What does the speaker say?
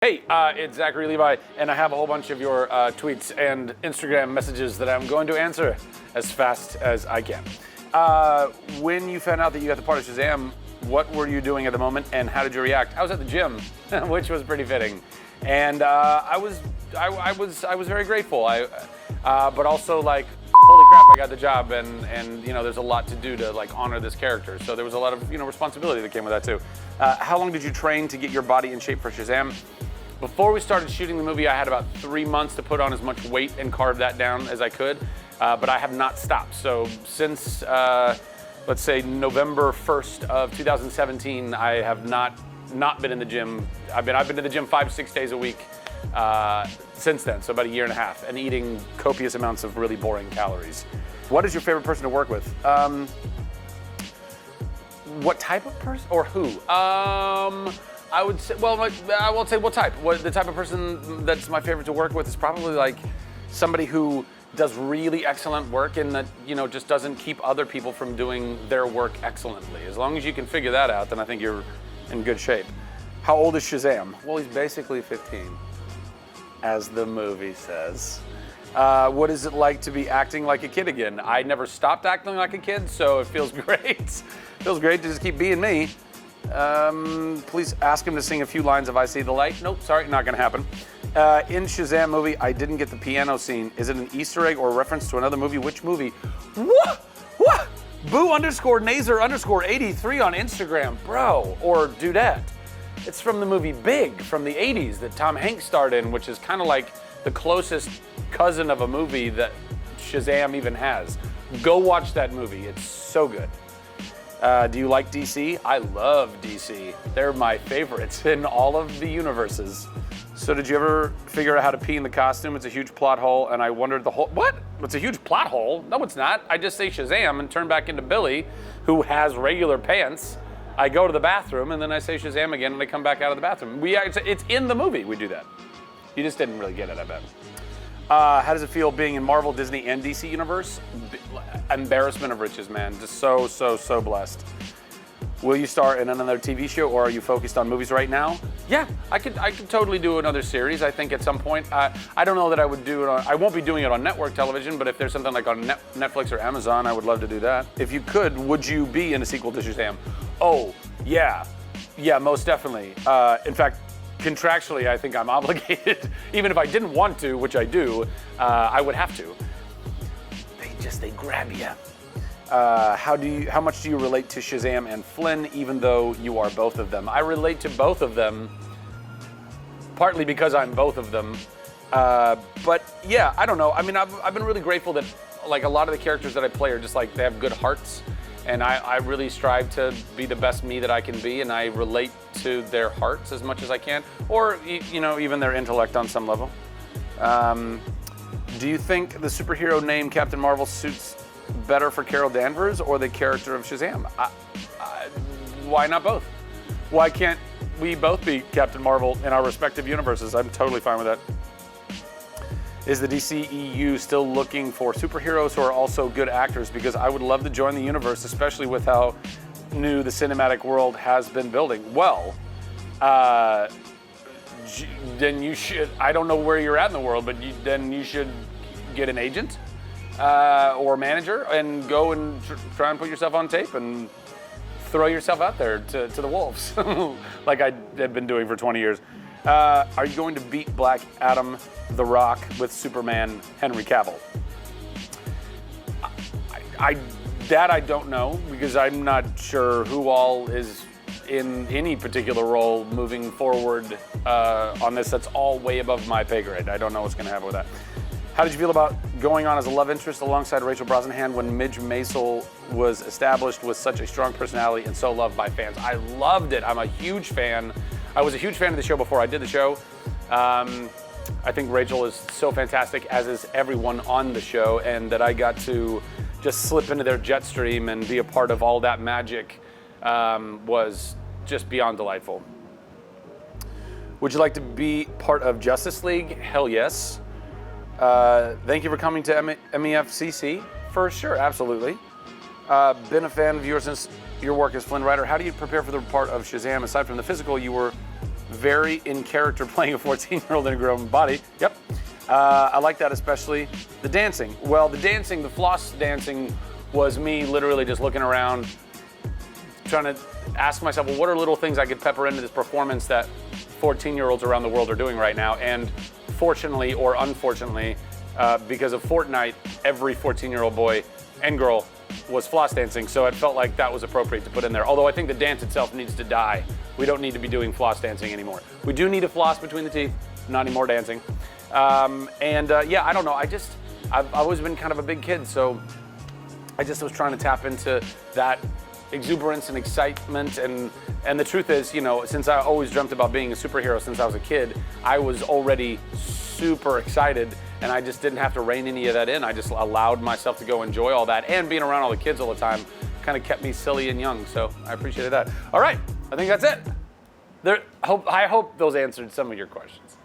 Hey, it's Zachary Levi, and I have a whole bunch of your tweets and Instagram messages that I'm going to answer as fast as I can. When you found out that you got the part of Shazam, what were you doing at the moment, and how did you react? I was at the gym, which was pretty fitting, and I was very grateful. But also like, holy crap, I got the job, and you know, there's a lot to do to like honor this character. So there was a lot of responsibility that came with that too. How long did you train to get your body in shape for Shazam? Before we started shooting the movie, I had about 3 months to put on as much weight and carve that down as I could, but I have not stopped. So since, let's say November 1st of 2017, I have not been in the gym. I've been to the gym 5-6 days a week since then, so about 1.5 years, and eating copious amounts of really boring calories. What is your favorite person to work with? What type of person, or who? I would say, well, I won't say what type. The type of person that's my favorite to work with is probably like somebody who does really excellent work and that, just doesn't keep other people from doing their work excellently. As long as you can figure that out, then I think you're in good shape. How old is Shazam? Well, he's basically 15, as the movie says. What is it like to be acting like a kid again? I never stopped acting like a kid, so it feels great. It feels great to just keep being me. Please ask him to sing a few lines of I See the Light. Nope, sorry, not gonna happen. In Shazam movie, I didn't get the piano scene. Is it an Easter egg or a reference to another movie? Which movie? What? Boo_Nazer_83 on Instagram, bro, or dudette. It's from the movie Big from the 80s that Tom Hanks starred in, which is kind of like the closest cousin of a movie that Shazam even has. Go watch that movie, it's so good. Do you like DC? I love DC. They're my favorites in all of the universes. So did you ever figure out how to pee in the costume? It's a huge plot hole, and I wondered what? It's a huge plot hole? No, it's not. I just say Shazam and turn back into Billy, who has regular pants. I go to the bathroom, and then I say Shazam again, and I come back out of the bathroom. It's in the movie, we do that. You just didn't really get it, I bet. How does it feel being in Marvel, Disney, and DC universe? Embarrassment of riches, man. Just so blessed. Will you star in another TV show, or are you focused on movies right now? Yeah, I could totally do another series, I think, at some point. I don't know that I would do it on, I won't be doing it on network television, but if there's something like on Netflix or Amazon, I would love to do that. If you could, would you be in a sequel to Shazam? Oh, yeah, most definitely. In fact, contractually, I think I'm obligated. Even if I didn't want to, which I do, I would have to. They grab you. How much do you relate to Shazam and Flynn, even though you are both of them? I relate to both of them, partly because I'm both of them. But yeah, I don't know. I mean, I've been really grateful that like a lot of the characters that I play are just like, they have good hearts. And I really strive to be the best me that I can be, and I relate to their hearts as much as I can, or even their intellect on some level. Do you think the superhero name Captain Marvel suits better for Carol Danvers or the character of Shazam? Why not both? Why can't we both be Captain Marvel in our respective universes? I'm totally fine with that. Is the DCEU still looking for superheroes who are also good actors? Because I would love to join the universe, especially with how new the cinematic world has been building. Well, then you should, I don't know where you're at in the world, but then you should get an agent or manager and go and try and put yourself on tape and throw yourself out there to the wolves, like I have been doing for 20 years. Are you going to beat Black Adam, The Rock with Superman, Henry Cavill? I don't know, because I'm not sure who all is in any particular role moving forward on this. That's all way above my pay grade. I don't know what's going to happen with that. How did you feel about going on as a love interest alongside Rachel Brosnahan when Midge Maisel was established with such a strong personality and so loved by fans? I loved it. I'm a huge fan. I was a huge fan of the show before I did the show. I think Rachel is so fantastic, as is everyone on the show, and that I got to just slip into their jet stream and be a part of all that magic was just beyond delightful. Would you like to be part of Justice League? Hell yes. Thank you for coming to MEFCC. For sure, absolutely. Been a fan of yours since your work as Flynn writer. How do you prepare for the part of Shazam? Aside from the physical, you were very in character playing a 14-year-old in a grown body. Yep. I like that especially. The dancing. Well, the floss dancing was me literally just looking around, trying to ask myself, well, what are little things I could pepper into this performance that 14-year-olds around the world are doing right now? And fortunately or unfortunately, because of Fortnite, every 14-year-old boy and girl was floss dancing, so it felt like that was appropriate to put in there. Although I think the dance itself needs to die. We don't need to be doing floss dancing anymore. We do need a floss between the teeth, not any more dancing. Yeah, I don't know. I've always been kind of a big kid, so I just was trying to tap into that exuberance and excitement. And the truth is, you know, since I always dreamt about being a superhero since I was a kid, I was already super excited, and I just didn't have to rein any of that in. I just allowed myself to go enjoy all that, and being around all the kids all the time kind of kept me silly and young, so I appreciated that. All right, I think that's it. I hope those answered some of your questions.